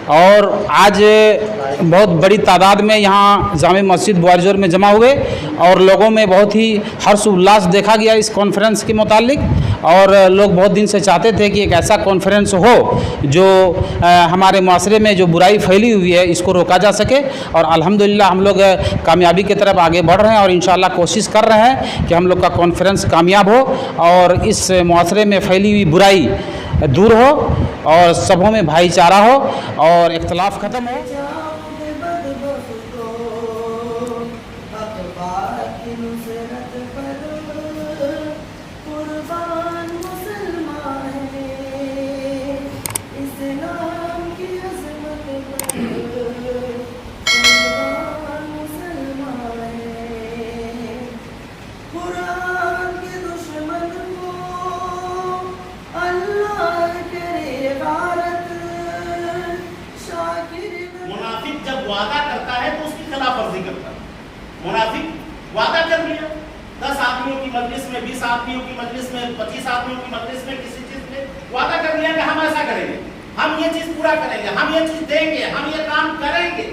और आज बहुत बड़ी तादाद में यहाँ जामे मस्जिद बुआरजोर में जमा हुए और लोगों में बहुत ही हर्ष उल्लास देखा गया इस कॉन्फ्रेंस के मुतालिक। और लोग बहुत दिन से चाहते थे कि एक ऐसा कॉन्फ्रेंस हो जो हमारे माशरे में जो बुराई फैली हुई है इसको रोका जा सके। और अल्हम्दुलिल्लाह हम लोग कामयाबी की तरफ आगे बढ़ रहे हैं और इंशाअल्लाह कोशिश कर रहे हैं कि हम लोग का कॉन्फ्रेंस कामयाब हो और इस माशरे में फैली हुई बुराई दूर हो और सबों में भाईचारा हो और इख्तलाफ ख़त्म हो। वादा करता है तो उसकी खिलाफवर्जी करता है। मुनाफिक वादा कर लिया 10 आदमियों की मजलिस में, 20 आदमियों की मजलिस में, 25 आदमियों की मजलिस में किसी चीज में वादा कर लिया कि हम ऐसा करेंगे, हम ये चीज पूरा करेंगे, हम ये चीज देंगे, हम ये काम करेंगे,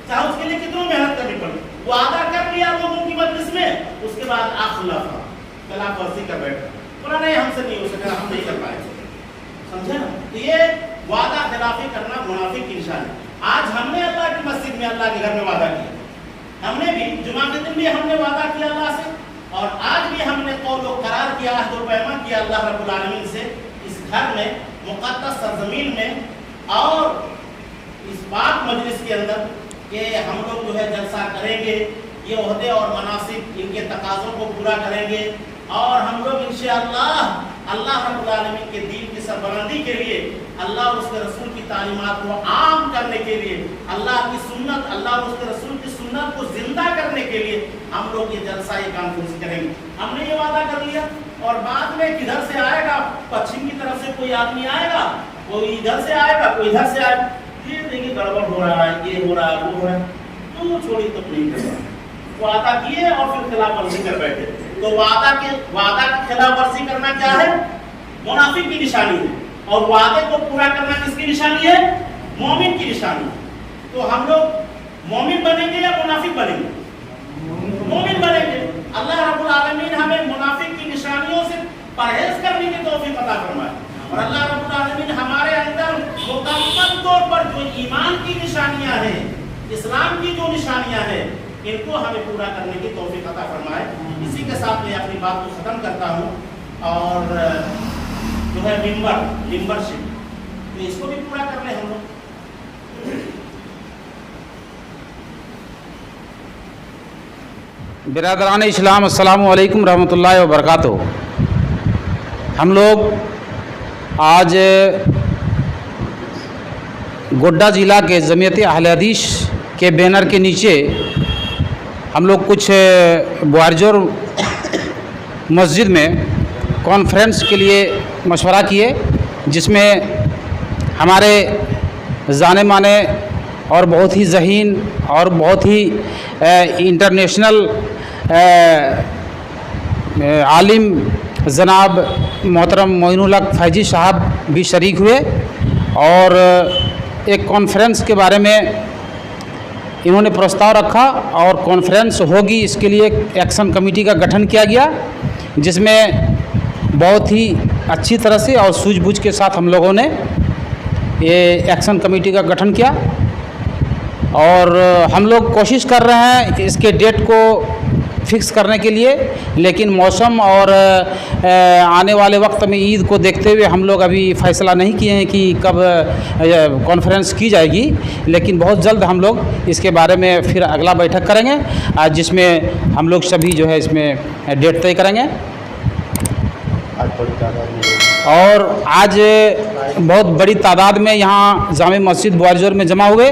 चाहे उसके लिए कितनी मेहनत करनी पड़े। वादा कर लिया लोगों की मजलिस में, उसके बाद खिलाफवर्जी कर बैठा, बोला नहीं हमसे नहीं हो सका, हम नहीं कर पाएंगे। समझे ना? तो ये वादा खिलाफी करना मुनाफिक की निशानी। आज हमने अल्लाह की मस्जिद में, अल्लाह के घर में वादा किया, हमने भी जुमा के दिन भी हमने वादा किया अल्लाह से और आज भी हमने कौल व करार किया, अहद व पैमान किया अल्लाह रब्बुल आलमीन से इस घर में, मुक़द्दस सरज़मीन में और इस पाक मजलिस के अंदर कि हम लोग जो है जलसा करेंगे, ये ओहदे और मनासिब इनके तकाज़ों को पूरा करेंगे और हम लोग इंशाअल्लाह अल्लाह रब्बुल आलमीन के दीन की सरबलंदी के लिए, अल्लाह और उसके रसूल की तालीमात को आम करने के लिए, अल्लाह की सुन्नत, अल्लाह और उसके रसूल की सुन्नत को जिंदा करने के लिए हम लोग ये जलसा, ये कॉन्फ्रेंस करेंगे। हमने ये वादा कर लिया और बाद में किधर से आएगा, पश्चिम की तरफ से कोई आदमी आएगा, कोई इधर से आएगा, कोई इधर से आएगा, ये देखिए गड़बड़ हो रहा है, ये हो रहा है, वो हो रहा है, तो छोड़ी तो नहीं कर रहा। वादा किए और फिर खिलाफवर्जी कर बैठे। तो वादा की खिलाफवर्जी करना क्या है? मुनाफिक की निशानी है। और वादे को पूरा करना किसकी निशानी है? मोमिन की निशानी है। तो हम लोग मोमिन बनेंगे या मुनाफिक बनेंगे? मोमिन बनेंगे। अल्लाह रब्बुल आलमीन हमें मुनाफिक की निशानियों से परहेज करने की तौफीक अता फरमाए और अल्लाह रब्बुल आलमीन हमारे अंदर मुकम्मल तौर पर जो ईमान की निशानियां हैं, इस्लाम की जो निशानियां हैं, इनको हमें पूरा करने की तौफीक अता फरमाए। इसी के साथ मैं अपनी बात को ख़त्म करता हूँ और जो है मेंबरशिप, तो इसको भी पूरा कर ले हम लोग। बिरादरान इस्लाम, अस्सलामु अलैकुम रहमतुल्लाहि व बरकातुहू। हम लोग आज गोड्डा ज़िला के जमीयत अहले हदीस के बैनर के नीचे हम लोग कुछ बुआरजोर मस्जिद में कॉन्फ्रेंस के लिए मशवरा किए, जिसमें हमारे जाने माने और बहुत ही ज़हीन और बहुत ही इंटरनेशनल आलिम जनाब मोहतरम मोइनुल हक फैजी साहब भी शरीक हुए और एक कॉन्फ्रेंस के बारे में इन्होंने प्रस्ताव रखा और कॉन्फ्रेंस होगी, इसके लिए एक्शन कमेटी का गठन किया गया, जिसमें बहुत ही अच्छी तरह से और सूझबूझ के साथ हम लोगों ने ये एक्शन कमेटी का गठन किया और हम लोग कोशिश कर रहे हैं इसके डेट को फिक्स करने के लिए, लेकिन मौसम और आने वाले वक्त में ईद को देखते हुए हम लोग अभी फ़ैसला नहीं किए हैं कि कब कॉन्फ्रेंस की जाएगी, लेकिन बहुत जल्द हम लोग इसके बारे में फिर अगला बैठक करेंगे, जिसमें हम लोग सभी जो है इसमें डेट तय करेंगे। और आज बहुत बड़ी तादाद में यहाँ जामे मस्जिद बुआरजोर में जमा हुए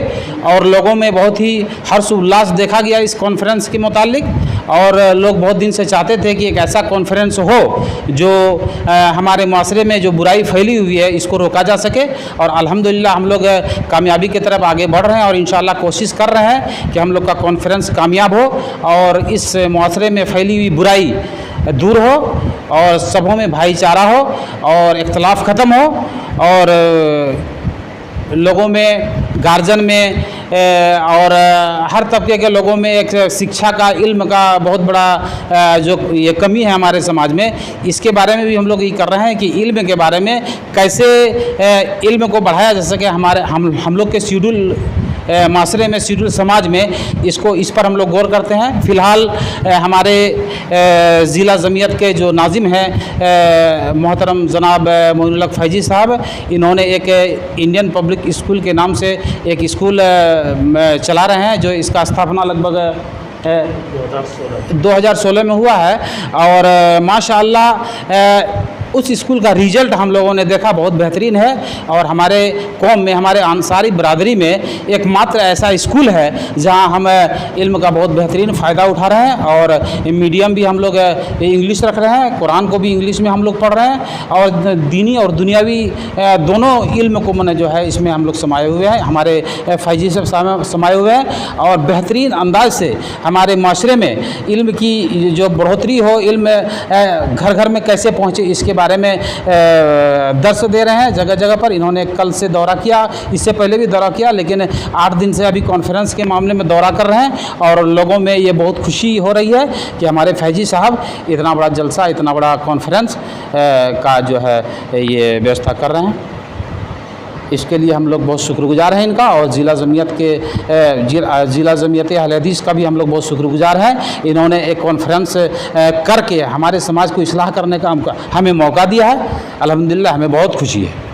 और लोगों में बहुत ही हर्ष उल्लास देखा गया इस कॉन्फ्रेंस के मुतालिक। और लोग बहुत दिन से चाहते थे कि एक ऐसा कॉन्फ्रेंस हो जो हमारे माशरे में जो बुराई फैली हुई है इसको रोका जा सके। और अल्हम्दुलिल्लाह हम लोग कामयाबी की तरफ आगे बढ़ रहे हैं और इंशाअल्लाह कोशिश कर रहे हैं कि हम लोग का कॉन्फ्रेंस कामयाब हो और इस माशरे में फैली हुई बुराई दूर हो और सबों में भाईचारा हो और इख्तलाफ ख़त्म हो और लोगों में गार्जियन में और हर तबके के लोगों में एक शिक्षा का, इल्म का बहुत बड़ा जो ये कमी है हमारे समाज में, इसके बारे में भी हम लोग ये कर रहे हैं कि इल्म के बारे में कैसे इल्म को बढ़ाया जा सके। हमारे हम लोग के शेड्यूल माशरे में, शेड्यूल समाज में इस पर हम लोग गौर करते हैं। फ़िलहाल हमारे ज़िला जमीयत के जो नाजिम हैं मोहतरम जनाब मोइनुल हक फैजी साहब, इन्होंने एक इंडियन पब्लिक स्कूल के नाम से एक स्कूल चला रहे हैं, जो इसका स्थापना लगभग 2016 में हुआ है। और माशाअल्लाह उस स्कूल का रिज़ल्ट हम लोगों ने देखा बहुत बेहतरीन है। और हमारे कौम में, हमारे अंसारी बरादरी में एकमात्र ऐसा स्कूल है जहां हम इल्म का बहुत बेहतरीन फ़ायदा उठा रहे हैं। और मीडियम भी हम लोग इंग्लिश रख रहे हैं, कुरान को भी इंग्लिश में हम लोग पढ़ रहे हैं, और दीनी और दुनियावी दोनों इल्म को मैंने जो है इसमें हम लोग समाये हुए हैं, हमारे फैजी से समाये हुए हैं। और बेहतरीन अंदाज से हमारे माशरे में इल्म की जो बढ़ोतरी हो, इल्म घर घर में कैसे पहुँचे, इसके बारे में दर्स दे रहे हैं जगह जगह पर। इन्होंने कल से दौरा किया, इससे पहले भी दौरा किया, लेकिन 8 दिन से अभी कॉन्फ्रेंस के मामले में दौरा कर रहे हैं। और लोगों में ये बहुत खुशी हो रही है कि हमारे फैजी साहब इतना बड़ा जलसा, इतना बड़ा कॉन्फ्रेंस का जो है ये व्यवस्था कर रहे हैं। इसके लिए हम लोग बहुत शुक्रगुजार हैं इनका। और ज़िला जमीयत अहले हदीस का भी हम लोग बहुत शुक्रगुजार हैं। इन्होंने एक कॉन्फ्रेंस करके हमारे समाज को इस्लाह करने का हमें मौका दिया है। अल्हम्दुलिल्लाह हमें बहुत खुशी है।